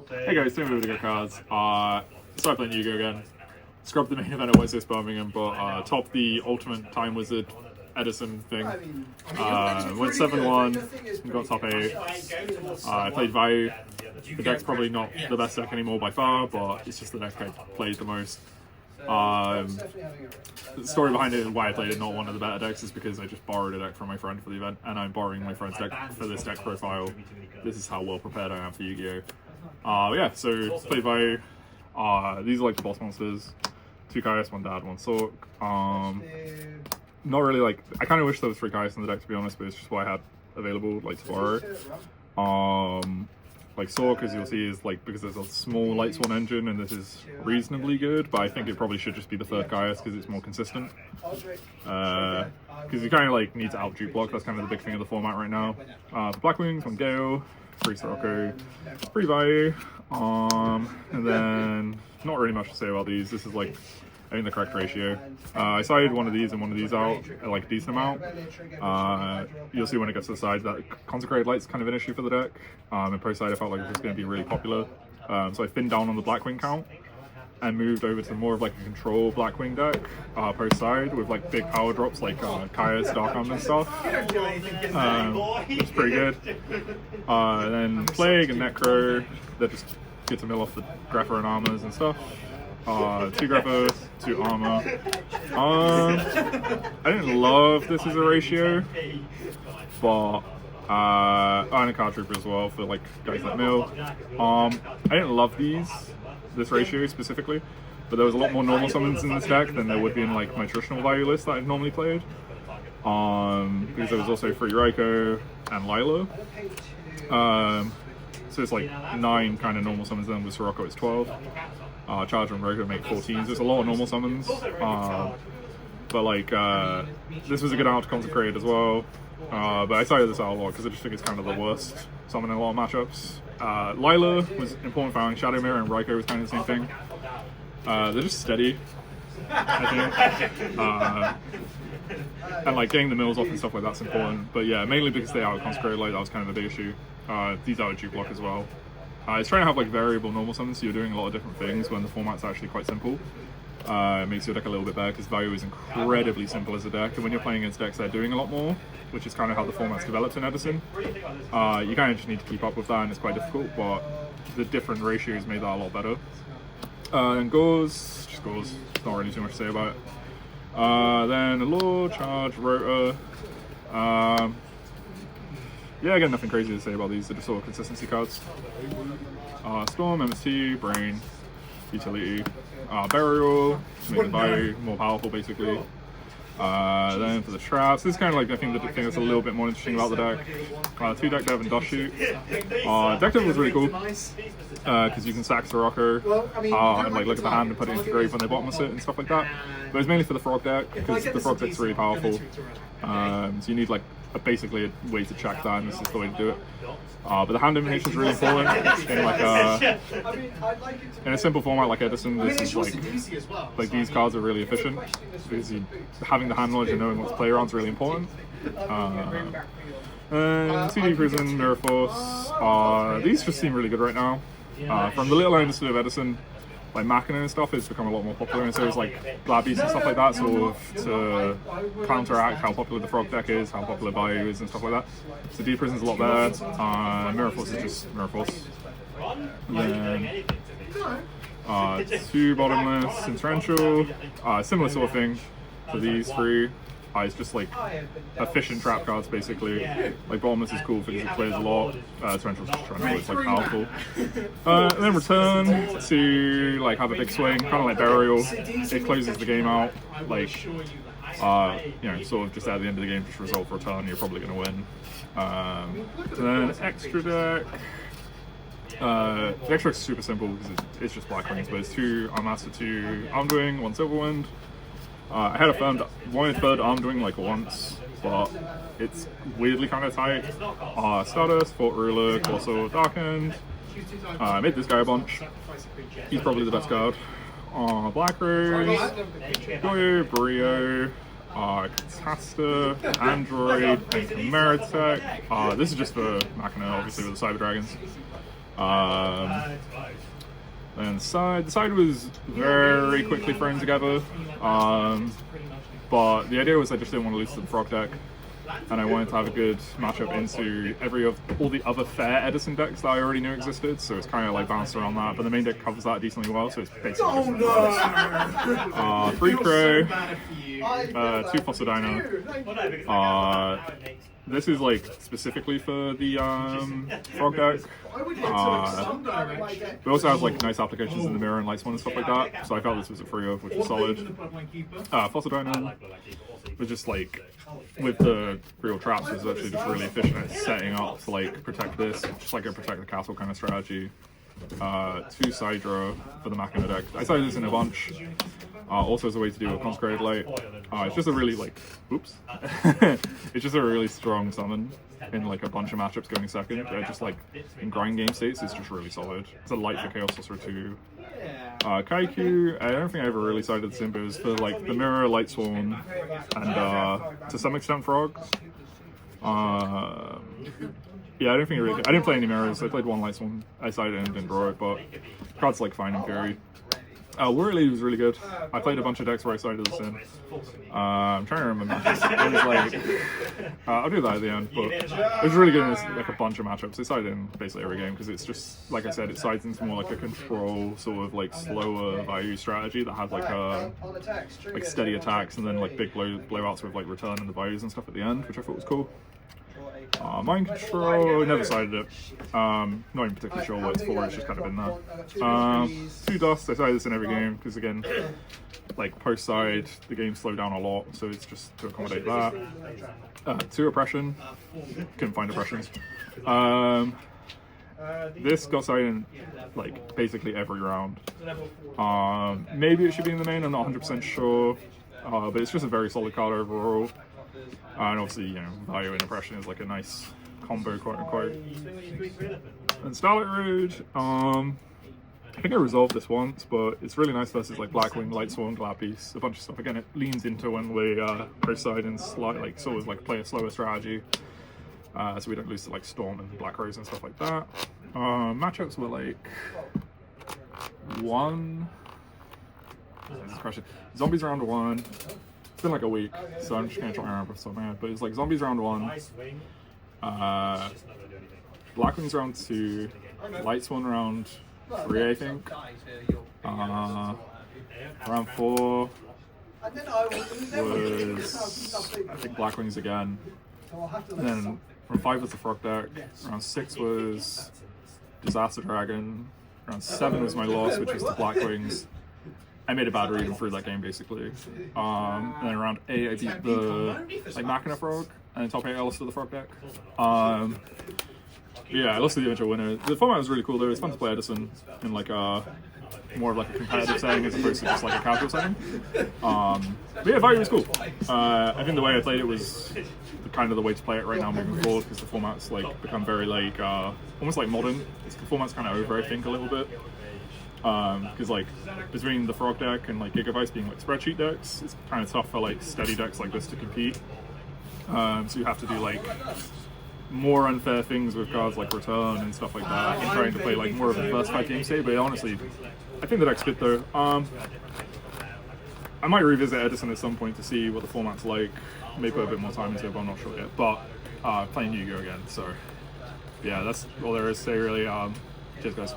Hey guys, same with DaGoatCards. Started playing Yugioh again. Scrubbed the main event at YCS Birmingham, but topped the Ultimate Time Wizard Edison thing. Went 7-1, got top 8. I played Vayu. The deck's probably not the best deck anymore by far, but it's just the deck I played the most. The story behind it and why I played it not one of the better decks is because I just borrowed a deck from my friend for the event, and I'm borrowing my friend's deck for this deck profile. This is how well prepared I am for Yu-Gi-Oh! Yeah, so played Vayu. These are like the boss monsters. 2 Kaios, 1 Dad, 1 Sork. Not really like, I kind of wish there was 3 Kaios in the deck to be honest, but it's just what I had available like to borrow. Like Sork, as you'll see, is like, because there's a small Light Swan engine and this is reasonably good, but I think it probably should just be the 3rd Kaios because it's more consistent. Because you kind of like need to out dupe block, that's kind of the big thing of the format right now. For Black Wings, 1 Yugioh, 3 Sirocco, 3 Vayu, and then not really much to say about these. This is like, I think the correct ratio. I sided one of these and one of these out at like a decent amount. You'll see when it gets to the side that Consecrated Light's kind of an issue for the deck. And post side I felt like it was going to be really popular. So I thinned down on the Blackwing count and moved over to more of like a control Blackwing deck post side with like big power drops like Kaios, Dark Arm and stuff. It's pretty good. Then Plague and Necro, they're just good to mill off the Grepher and Armors and stuff. 2 Grepher, 2 Armor. I didn't love this as a ratio, but and a Card Trooper as well for like guys like Mill. I didn't love this ratio specifically, but there was a lot more normal summons in this deck than there would be in like my traditional Vayu list that I've normally played. Because there was also Free Raiko and Lilo. So it's like 9 kind of normal summons, then with Sirocco it's 12. Charger and Rogue make 14s. There's a lot of normal summons, but like this was a good amount to Consecrate as well. But I cited this out a lot because I just think it's kind of the worst summon in a lot of matchups. Lila was important for Shadow Mirror, and Raiko was kind of the same thing. They're just steady, I think. And like getting the mills off and stuff like that's important. But yeah, mainly because they out Consecrated Light, that was kind of a big issue. These out dupe block as well. It's trying to have like variable normal summons, so you're doing a lot of different things when the format's actually quite simple. It makes your deck a little bit better because Vayu is incredibly simple as a deck, and when you're playing against decks that are doing a lot more, which is kind of how the format's developed in Edison, you kind of just need to keep up with that, and it's quite difficult, but the different ratios made that a lot better. And Gauze, just Gauze, not really too much to say about it. Then Allure, Charge, Rota. Yeah, again, nothing crazy to say about these. They're just sort of consistency cards. Storm, MST, Brain, Utility, Burial, make the Vayu more powerful, basically. Then for the traps, this is kind of like, I think, the thing that's a little bit more interesting about the deck. 2 Deck Dev and Dust Shoot. Deck Dev was really cool, because you can sack Sirocco, and like look at the hand and put it into grave when they bottom it and stuff like that. But it's mainly for the Frog deck, because the Frog deck's really powerful. So you need like basically a way to check that, and this is the way to do it. But the hand invitation is really important in like in a simple format like Edison. This is like these cards are really efficient because having the hand knowledge and knowing what to play around is really important. And CD Prison, Mirror Force, these just seem really good right now. From the little I understood of Edison, like Machina and stuff has become a lot more popular, and so it's like Glad Beast and stuff like that, sort of to counteract how popular the Frog deck is, how popular Vayu is and stuff like that. So Deep Prison's a lot better. Mirror Force is just Mirror Force. And then 2 Bottomless, Torrential, similar sort of thing for these 3. It's just like efficient trap cards basically. Like Bottomless is cool because it plays a lot. Torrential's just Torrential, it's like powerful. And then Return to like have a big swing, kind of like Burial. It closes the game out. Like you know, sort of just at the end of the game, just resolve Return, you're probably going to win. And then extra deck. The extra deck's super simple because it's just Black Wings, but it's 2 Armmaster, 2 Armdwing, 1 Silverwind. I had one 3rd Armdwing like once, but it's weirdly kind of tight. Stardust, Fort Ruler, Corso, Dark End. I made this guy a bunch. He's probably the best card. Black Rose, Goyo, Brio, Catasta, Android, and Meritech. This is just for Machina, obviously, with the Cyber Dragons. And the side was very quickly thrown together. But the idea was I just didn't want to lose to the Frog deck, and I wanted to have a good matchup into all the other fair Edison decks that I already knew existed, so it's kind of like bounced around that, but the main deck covers that decently well, so it's basically just 3 Crow, 2 Fossil Dino. This is like specifically for the Frog deck. We also have like nice applications in the mirror and light one and stuff like that, so I felt this was a free of, which is solid. Fossil Dino was just like, with the real traps, was actually just really efficient at setting up to like protect this, just like a protect the castle kind of strategy. 2 Sidra for the Machina deck. I started this in a bunch. Also as a way to do a Consecrated Light. It's just a really like, oops. It's just a really strong summon in like a bunch of matchups going second. Just like in grind game states, it's just really solid. It's a light for Chaos Sorcerer too. Kaiku, I don't think I ever really sided this in, but it was for like the Mirror, Light Sworn, and to some extent Frog. Yeah, I don't think I didn't play any mirrors. I played 1 Light Sworn. I sided and didn't draw it, but card's like fine in theory. Worley was really good. I played a bunch of decks where I sided this in. I'm trying to remember matches. It was like, I'll do that at the end, but it was really good in like a bunch of matchups. It sided in basically every game because it's just, like I said, it sides into more like a control sort of like slower Vayu strategy that had like steady attacks and then like big blowouts with like return and the Vayus and stuff at the end, which I thought was cool. Mind Control, never sided it. Not even particularly sure what it's for, it's just kind of in there. 2 Dust, I sided this in every game, because again, like post-side, the game slowed down a lot, so it's just to accommodate that. 2 Oppression, couldn't find Oppressions. This got sided in like basically every round. Maybe it should be in the main, I'm not 100% sure, but it's just a very solid card overall. And obviously, you know, Vayu and Oppression is like a nice combo, quote unquote. And Starlight Road, I think I resolved this once, but it's really nice versus like Blackwing, Light Sworn, Glad Piece, a bunch of stuff. Again, it leans into when we pro-side and like sort of like play a slower strategy, so we don't lose to like Storm and Black Rose and stuff like that. Matchups were like Zombies round 1. It's been like a week, so I'm just gonna try and remember off the top of my head, but it's like Zombies round 1, Blackwings round 2, Light Sworn round 3, I think. Round 4 was, I think, Blackwings again. And then from 5 was the Frog deck. Round 6 was Disaster Dragon. Round 7 was my loss, which was the Blackwings. I made a bad read and through that game basically. And then around 8 I beat the like Machina Frog, and then top 8 I lost to the Frog deck. Yeah, I lost to the eventual winner. The format was really cool though. It's fun to play Edison in like more of like a competitive setting as opposed to just like a casual setting. But yeah, Vayu was cool. I think the way I played it was kind of the way to play it right now moving forward, because the format's like become very like almost like modern. The format's kind of over, I think, a little bit. Because like between the Frog deck and like Gigabytes being like spreadsheet decks, it's kind of tough for like steady decks like this to compete. So you have to do like more unfair things with cards like Return and stuff like that, and trying to play like more of a diversified game state. But honestly, I think the deck's good though. I might revisit Edison at some point to see what the format's like. Maybe put a bit more time into it, but I'm not sure yet. But playing Yugioh again, so yeah, that's all there is to say really. Cheers guys.